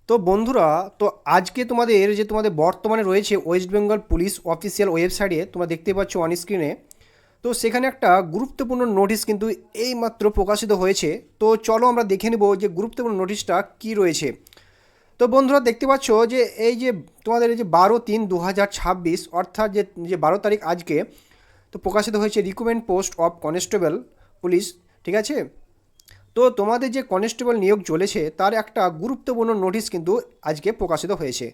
তো বন্ধুরা, তো আজকে তোমাদের বর্তমানে রয়েছে ওয়েস্ট বেঙ্গল পুলিশ অফিসিয়াল ওয়েবসাইটে তোমরা দেখতে পাচ্ছ অন স্ক্রিনে। তো সেখানে একটা গুরুত্বপূর্ণ নোটিশ কিন্তু এইমাত্র প্রকাশিত হয়েছে। তো চলো আমরা দেখে নেব যে গুরুত্বপূর্ণ নোটিশটা কি রয়েছে। তো বন্ধুরা দেখতে পাচ্ছ যে এই যে তোমাদের এই যে 12/3/2026 অর্থাৎ যে যে 12 তারিখ আজকে তো প্রকাশিত হয়েছে recruitment post of constable police. ঠিক আছে, তো তোমাদের যে কনস্টেবল নিয়োগ চলেছে তার একটা গুরুত্বপূর্ণ নোটিশ কিন্তু আজকে প্রকাশিত হয়েছে।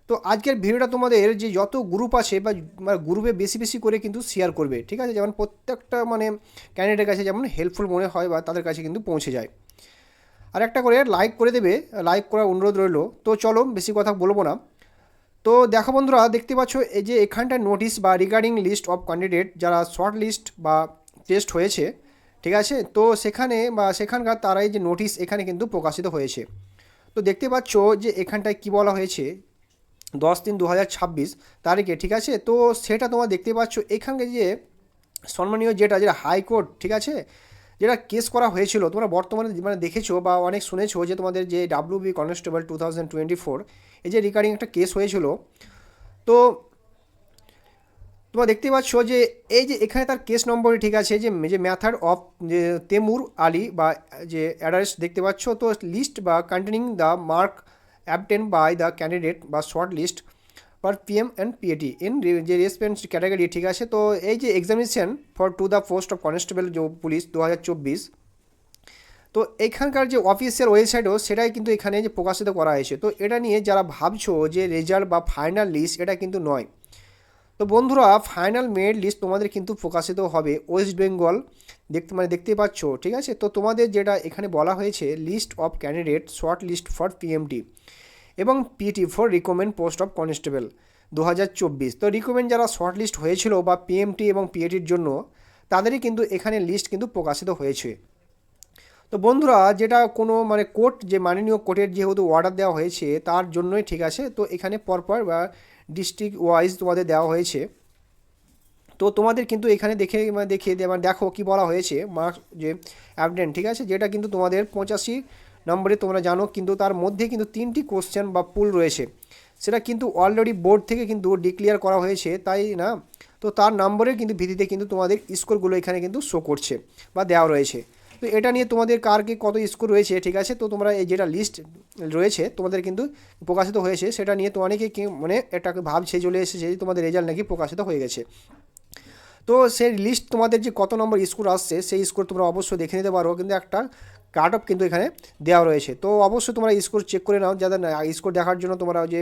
তো আজকের ভিডিওটা তোমাদের যে যত গ্রুপ আছে বা গ্রুপে বেশি বেশি করে কিন্তু শেয়ার করবে, ঠিক আছে, যেমন প্রত্যেকটা ক্যান্ডিডেটের কাছে যেমন হেল্পফুল মনে হয় বা তাদের কাছে কিন্তু পৌঁছে যায়। আর একটা করে লাইক করে দেবে, লাইক করার অনুরোধ রইলো। তো চলো বেশি কথা বলবো না। তো দেখো বন্ধুরা, দেখতে পাচ্ছ এই যে এখানটায় নোটিশ বা রিগার্ডিং লিস্ট অফ ক্যান্ডিডেট যারা শর্ট লিস্ট বা টেস্ট হয়েছে, ঠিক আছে, তো সেখানে বা সেখানকার তারা এই যে নোটিশ এখানে কিন্তু প্রকাশিত হয়েছে। তো দেখতে পাচ্ছ যে এখানটায় কি বলা হয়েছে 10/3/2026 তারিখে, ঠিক আছে, তো সেটা তোমরা দেখতে পাচ্ছ এখানকে যে সম্মানীয় যেটা হাইকোর্ট, ঠিক আছে, যেটা কেস করা হয়েছিল তোমরা বর্তমানে দেখেছো বা অনেক শুনেছো যে তোমাদের যে ডাব্লিউবি কনস্টেবল 2024 এই যে রিগার্ডিং একটা কেস হয়েছিল। তো তোমরা দেখতে পাচ্ছ যে এই যে এখানে তার কেস নম্বর, ঠিক আছে, যে যে মেথড অফ যে তেমুর আলী বা যে অ্যাড্রেস দেখতে পাচ্ছ, তো লিস্ট বা containing the mark obtain by the candidate বা short list for PM and PAT in যে রেসপেন্স ক্যাটাগরি, ঠিক আছে, তো এই যে examination for to the post of constable যে পুলিশ 2024। তো এখানকার যে অফিসিয়াল ওয়েবসাইটও সেটাই কিন্তু এখানে যে প্রকাশিত করা হয়েছে। তো এটা নিয়ে যারা ভাবছো যে রেজাল্ট বা ফাইনাল লিস্ট, এটা কিন্তু নয়। তো বন্ধুরা, ফাইনাল মেরিট লিস্ট তোমাদের কিন্তু প্রকাশিত হবে ওয়েস্ট বেঙ্গল দেখতেই পাচ্ছ, ঠিক আছে, তো তোমাদের যেটা এখানে বলা হয়েছে list of candidate short list for PMT এবং PT for recommend post of constable 2024। তো রিকমেন্ড যারা শর্ট লিস্ট হয়েছিল বা পিএমটি এবং পিএটির জন্য তাদেরই কিন্তু এখানে লিস্ট কিন্তু প্রকাশিত হয়েছে। তো বন্ধুরা, যেটা কোনো কোর্ট যে মাননীয় কোর্টের যেহেতু অর্ডার দেওয়া হয়েছে তার জন্যই, ঠিক আছে, তো এখানে পরপর বা ডিস্ট্রিক্ট ওয়াইজ তোমাদের দেওয়া হয়েছে। তো তোমাদের কিন্তু এখানে দেখিয়ে দিয়ে দেখো কি বলা হয়েছে মার্কস যে অ্যাবডেন্ট, ঠিক আছে, যেটা কিন্তু তোমাদের 85 নম্বরে তোমরা জানো, কিন্তু তার মধ্যে কিন্তু 3টি কোশ্চেন বা পুল রয়েছে। সেটা কিন্তু অলরেডি বোর্ড থেকে কিন্তু ডিক্লেয়ার করা হয়েছে, তাই না? তো তার নম্বরের কিন্তু ভিত্তিতে কিন্তু তোমাদের স্কোরগুলো এখানে কিন্তু শো করছে বা দেওয়া রয়েছে। তো এটা নিয়ে তোমাদের কার কি কত স্কোর রয়েছে, ঠিক আছে, তো তোমরা এই যেটা লিস্ট রয়েছে তোমাদের কিন্তু প্রকাশিত হয়েছে সেটা নিয়ে তো অনেকে কি এটাকে ভাবছে চলে এসেছে যে তোমাদের রেজাল্ট নাকি প্রকাশিত হয়ে গেছে। তো সেই লিস্ট তোমাদের যে কত নম্বর স্কোর আসছে সেই স্কোর তোমরা অবশ্যই দেখে নিতে পারো, কিন্তু একটা কাট অফ কিন্তু এখানে দেওয়া রয়েছে। তো অবশ্যই তোমরা স্কোর চেক করে নাও, যাদের স্কোর দেখার জন্য তোমরা যে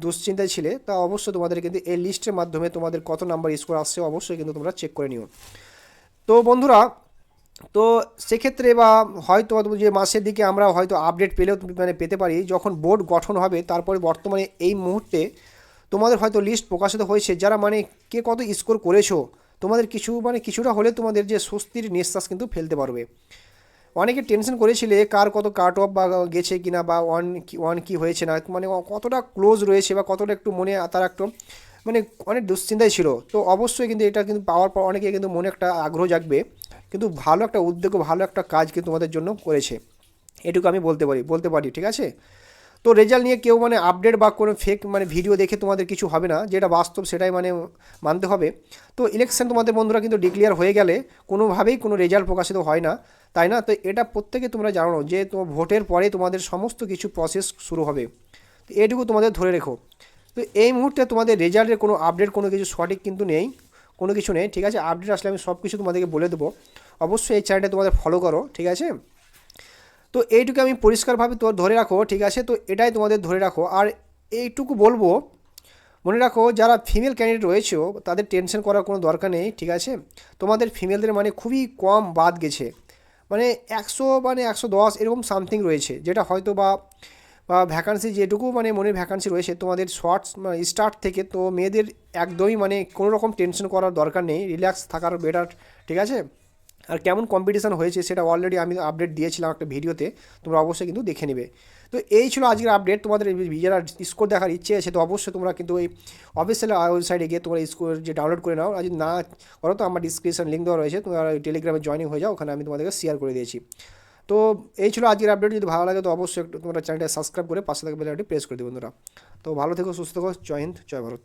দুশ্চিন্তায় ছিলে, তা অবশ্যই তোমাদের কিন্তু এই লিস্টের মাধ্যমে তোমাদের কত নাম্বার স্কোর আসছে অবশ্যই কিন্তু তোমরা চেক করে নিও। তো বন্ধুরা, তো সেক্ষেত্রে বা হয়তো যে মাসের দিকে আমরা হয়তো আপডেট পেলেও পেতে পারি যখন বোর্ড গঠন হবে, তারপরে বর্তমানে এই মুহূর্তে তোমাদের হয়তো লিস্ট প্রকাশিত হয়েছে যারা কে কত স্কোর করেছো, তোমাদের কিছুটা হলে তোমাদের যে স্বস্তির নিঃশ্বাস কিন্তু ফেলতে পারবে। অনেকে টেনশন করেছিলে কার কত কাট অফ বা গেছে কিনা বা ওয়ান কি হয়েছে না, কতটা ক্লোজ রয়েছে বা কতটা একটু মনে তার একটু মানে অনেক দুশ্চিন্তায় ছিল। তো অবশ্যই কিন্তু এটা কিন্তু পাওয়ার পর অনেকে কিন্তু মনে একটা আগ্রহ জাগবে, কিন্তু ভালো একটা উদ্যোগ ভালো একটা কাজ কিন্তু তোমাদের জন্য করেছে, এটুকু আমি বলতে পারি, ঠিক আছে। তো রেজাল্ট নিয়ে কেউ আপডেট বা কোনো ফেক ভিডিও দেখে তোমাদের কিছু হবে না, যেটা বাস্তব সেটাই মানতে হবে। তো ইলেকশন তোমাদের বন্ধুরা কিন্তু ডিক্লেয়ার হয়ে গেলে কোনোভাবেই কোনো রেজাল্ট প্রকাশিত হয় না, তাই না? তো এটা প্রত্যেকে তোমরা জানো যে তোমার ভোটের পরে তোমাদের সমস্ত কিছু প্রসেস শুরু হবে। তো এটুকু তোমাদের ধরে রেখো। তো এই মুহূর্তে তোমাদের রেজাল্টের কোনো আপডেট কোনো কিছু সঠিক কিন্তু নেই, কোনো কিছু নেই, ঠিক আছে। আপডেট আসলে আমি সব কিছু তোমাদেরকে বলে দেবো। অবশ্যই এই চ্যানেলটা তোমাদের ফলো করো, ঠিক আছে। তো এইটুকু আমি পরিষ্কারভাবে তো ধরে রাখো, ঠিক আছে, তো এটাই তোমাদের ধরে রাখো। আর এইটুকু বলবো, মনে রাখো যারা ফিমেল ক্যান্ডিডেট রয়েছেও তাদের টেনশন করার কোনো দরকার নেই, ঠিক আছে। তোমাদের ফিমেলদের খুবই কম বাদ গেছে, 100 110 এরকম সামথিং রয়েছে, যেটা হয়তো বা ভ্যাকান্সি যেটুকু মনের ভ্যাকান্সি রয়েছে তোমাদের শর্টস স্টার্ট থেকে। তো মেয়েদের একদমই কোনো রকম টেনশন করার দরকার নেই, রিল্যাক্স থাকার বেটার, ঠিক আছে। আর কেমন কম্পিটিশান হয়েছে সেটা অলরেডি আমি আপডেট দিয়েছিলাম একটা ভিডিওতে, তোমরা অবশ্যই কিন্তু দেখে নেবে। তো এই ছিল আজকের আপডেট। তোমাদের যারা স্কোর দেখার ইচ্ছে আছে তো অবশ্যই তোমরা কিন্তু এই অফিসিয়াল ওয়েবসাইটে গিয়ে তোমরা স্কোর যে ডাউনলোড করে নাও, আর যদি না করো তো আমার ডিসক্রিপশন লিঙ্ক দেওয়া রয়েছে, তোমরা টেলিগ্রামে জয়েনিং হয়ে যাও, ওখানে আমি তোমাদেরকে শেয়ার করে দিয়েছি। তো এই ছিল আজকের আপডেট। যদি ভালো লাগে তো অবশ্যই একটু তোমরা চ্যানেলটা সাবস্ক্রাইব করে পাশে থাকা বেল আইকনটি প্রেস করে দিও বন্ধুরা। তো ভালো থেকো, সুস্থ থেকো, জয় হিন্দ, জয় ভারত।